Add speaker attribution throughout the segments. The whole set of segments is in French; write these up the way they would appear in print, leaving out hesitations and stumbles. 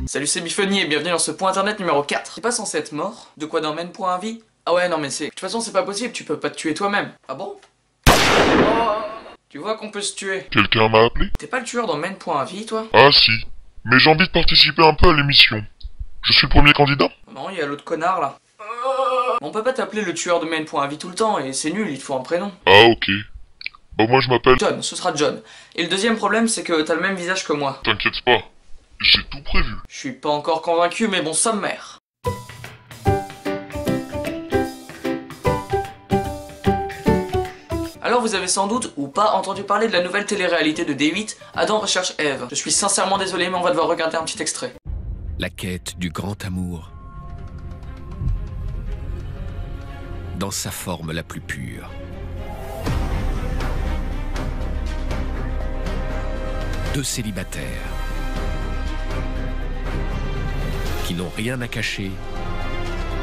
Speaker 1: Salut, c'est Biffoni et bienvenue dans ce point internet numéro 4. T'es pas censé être mort? De quoi dans Maine.vie? Ah ouais, non mais c'est... De toute façon c'est pas possible, tu peux pas te tuer toi-même. Ah bon? Oh. Tu vois qu'on peut se tuer.
Speaker 2: Quelqu'un m'a appelé?
Speaker 1: T'es pas le tueur dans Maine.vie, toi?
Speaker 2: Ah si, mais j'ai envie de participer un peu à l'émission. Je suis le premier candidat?
Speaker 1: Non, il y a l'autre connard là. On peut pas t'appeler le tueur de Maine.vie tout le temps et c'est nul, il te faut un prénom.
Speaker 2: Ah ok. Bah moi je m'appelle...
Speaker 1: John, ce sera John. Et le deuxième problème c'est que t'as le même visage que moi.
Speaker 2: T'inquiète pas, j'ai tout prévu.
Speaker 1: Je suis pas encore convaincu mais bon, sommaire. Alors vous avez sans doute ou pas entendu parler de la nouvelle télé-réalité de D8, Adam recherche Ève. Je suis sincèrement désolé mais on va devoir regarder un petit extrait.
Speaker 3: La quête du grand amour dans sa forme la plus pure. Deux célibataires qui n'ont rien à cacher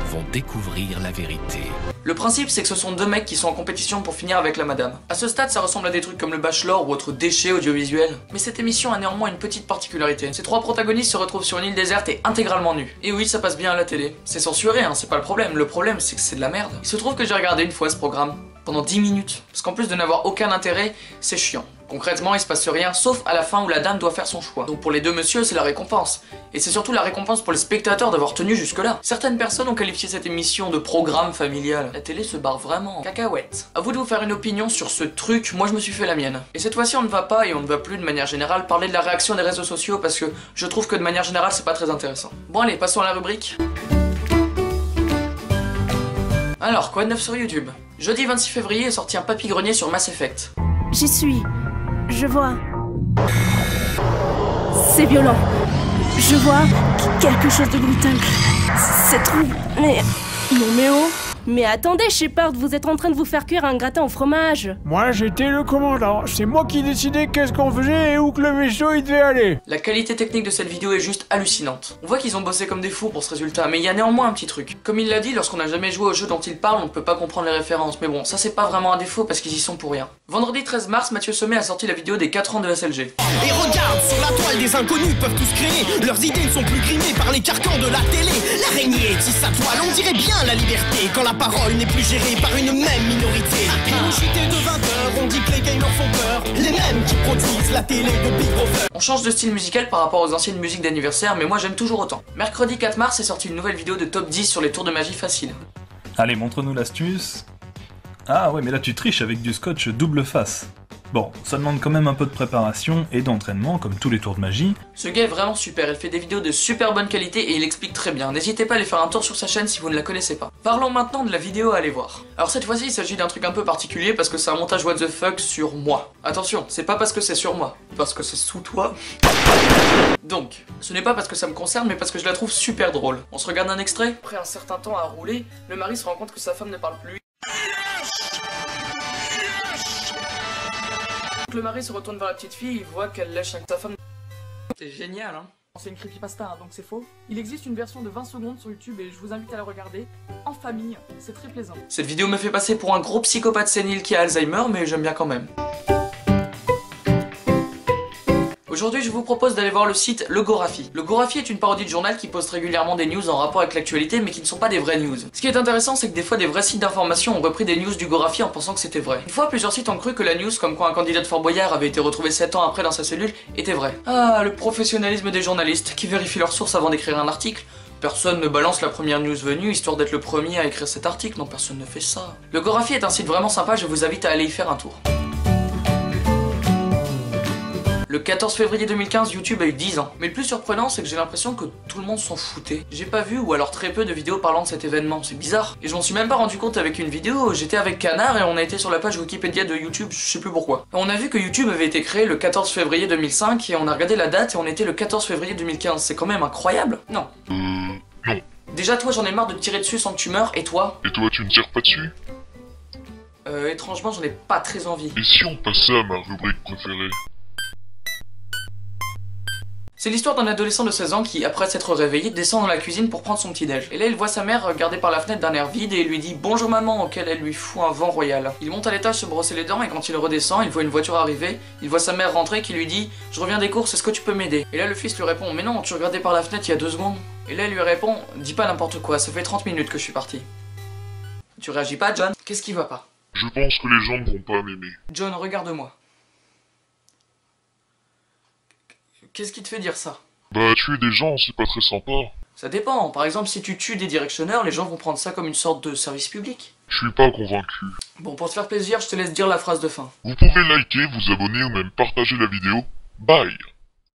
Speaker 3: vont découvrir la vérité.
Speaker 1: Le principe c'est que ce sont deux mecs qui sont en compétition pour finir avec la madame. À ce stade ça ressemble à des trucs comme le Bachelor ou autres déchets audiovisuels. Mais cette émission a néanmoins une petite particularité. Ces trois protagonistes se retrouvent sur une île déserte et intégralement nus. Et oui, ça passe bien à la télé. C'est censuré, hein, c'est pas le problème c'est que c'est de la merde. Il se trouve que j'ai regardé une fois ce programme. Pendant 10 minutes. Parce qu'en plus de n'avoir aucun intérêt, c'est chiant. Concrètement, il se passe rien, sauf à la fin où la dame doit faire son choix. Donc pour les deux messieurs, c'est la récompense. Et c'est surtout la récompense pour les spectateurs d'avoir tenu jusque-là. Certaines personnes ont qualifié cette émission de programme familial. La télé se barre vraiment en cacahuète. À vous de vous faire une opinion sur ce truc, moi je me suis fait la mienne. Et cette fois-ci, on ne va pas, et on ne va plus de manière générale, parler de la réaction des réseaux sociaux parce que je trouve que de manière générale, c'est pas très intéressant. Bon allez, passons à la rubrique. Alors, quoi de neuf sur YouTube? Jeudi 26 février est sorti un papy-grenier sur Mass Effect.
Speaker 4: J'y suis. Je vois. C'est violent. Je vois quelque chose de brutal. C'est trop... Mais... Non mais oh. Mais attendez, Shepard, vous êtes en train de vous faire cuire un gratin au fromage.
Speaker 5: Moi, j'étais le commandant. C'est moi qui décidais qu'est-ce qu'on faisait et où que le vaisseau il devait aller.
Speaker 1: La qualité technique de cette vidéo est juste hallucinante. On voit qu'ils ont bossé comme des fous pour ce résultat, mais il y a néanmoins un petit truc. Comme il l'a dit, lorsqu'on n'a jamais joué au jeu dont il parle, on ne peut pas comprendre les références. Mais bon, ça c'est pas vraiment un défaut parce qu'ils y sont pour rien. Vendredi 13 mars, Mathieu Sommet a sorti la vidéo des 4 ans de SLG.
Speaker 6: Et regarde, sur la toile des inconnus peuvent tous créer. Leurs idées ne sont plus grimées par les carcans de la télé. L'araignée tisse sa toile, on dirait bien la liberté quand la parole n'est plus gérée par une même minorité. Une JT de 20 heures, on dit que les gamers font peur. Les mêmes qui produisent la télé de Big Brother.
Speaker 1: On change de style musical par rapport aux anciennes musiques d'anniversaire, mais moi j'aime toujours autant. Mercredi 4 mars est sorti une nouvelle vidéo de top 10 sur les tours de magie faciles.
Speaker 7: Allez, montre-nous l'astuce. Ah ouais, mais là tu triches avec du scotch double face. Bon, ça demande quand même un peu de préparation et d'entraînement, comme tous les tours de magie.
Speaker 1: Ce gars est vraiment super, il fait des vidéos de super bonne qualité et il explique très bien. N'hésitez pas à aller faire un tour sur sa chaîne si vous ne la connaissez pas. Parlons maintenant de la vidéo à aller voir. Alors cette fois-ci, il s'agit d'un truc un peu particulier parce que c'est un montage what the fuck sur moi. Attention, c'est pas parce que c'est sur moi, parce que c'est sous toi. Donc, ce n'est pas parce que ça me concerne, mais parce que je la trouve super drôle. On se regarde un extrait. Après un certain temps à rouler, le mari se rend compte que sa femme ne parle plus. Le mari se retourne vers la petite fille, il voit qu'elle lèche avec sa femme. C'est génial, hein. C'est une creepypasta, hein, donc c'est faux. Il existe une version de 20 secondes sur YouTube et je vous invite à la regarder en famille, c'est très plaisant. Cette vidéo me fait passer pour un gros psychopathe sénile qui a Alzheimer, mais j'aime bien quand même. Aujourd'hui, je vous propose d'aller voir le site Le Gorafi. Le Gorafi est une parodie de journal qui poste régulièrement des news en rapport avec l'actualité, mais qui ne sont pas des vraies news. Ce qui est intéressant, c'est que des fois, des vrais sites d'information ont repris des news du Gorafi en pensant que c'était vrai. Une fois, plusieurs sites ont cru que la news, comme quoi un candidat de Fort Boyard avait été retrouvé 7 ans après dans sa cellule, était vraie. Ah, le professionnalisme des journalistes, qui vérifient leurs sources avant d'écrire un article. Personne ne balance la première news venue, histoire d'être le premier à écrire cet article, non, personne ne fait ça. Le Gorafi est un site vraiment sympa, je vous invite à aller y faire un tour. Le 14 février 2015, YouTube a eu 10 ans. Mais le plus surprenant, c'est que j'ai l'impression que tout le monde s'en foutait. J'ai pas vu, ou alors très peu de vidéos parlant de cet événement, c'est bizarre. Et je m'en suis même pas rendu compte avec une vidéo, j'étais avec Canard et on a été sur la page Wikipédia de YouTube, je sais plus pourquoi. On a vu que YouTube avait été créé le 14 février 2005 et on a regardé la date et on était le 14 février 2015. C'est quand même incroyable. Non.
Speaker 2: Non.
Speaker 1: Déjà toi j'en ai marre de te tirer dessus sans que tu meurs, et toi?
Speaker 2: Et toi tu ne tires pas dessus?
Speaker 1: Étrangement j'en ai pas très envie.
Speaker 2: Et si on passait à ma rubrique préférée?
Speaker 1: C'est l'histoire d'un adolescent de 16 ans qui, après s'être réveillé, descend dans la cuisine pour prendre son petit déj. Et là, il voit sa mère regarder par la fenêtre d'un air vide et lui dit bonjour maman, auquel elle lui fout un vent royal. Il monte à l'étage se brosser les dents et quand il redescend, il voit une voiture arriver, il voit sa mère rentrer qui lui dit je reviens des courses, est-ce que tu peux m'aider? Et là, le fils lui répond mais non, tu regardais par la fenêtre il y a 2 secondes. Et là, il lui répond dis pas n'importe quoi, ça fait 30 minutes que je suis parti. Tu réagis pas, John? Qu'est-ce qui va pas?
Speaker 2: Je pense que les gens ne vont pas m'aimer.
Speaker 1: John, regarde-moi. Qu'est-ce qui te fait dire ça?
Speaker 2: Bah, tuer des gens, c'est pas très sympa.
Speaker 1: Ça dépend. Par exemple, si tu tues des directionneurs, les gens vont prendre ça comme une sorte de service public.
Speaker 2: Je suis pas convaincu.
Speaker 1: Bon, pour te faire plaisir, je te laisse dire la phrase de fin.
Speaker 2: Vous pouvez liker, vous abonner ou même partager la vidéo. Bye!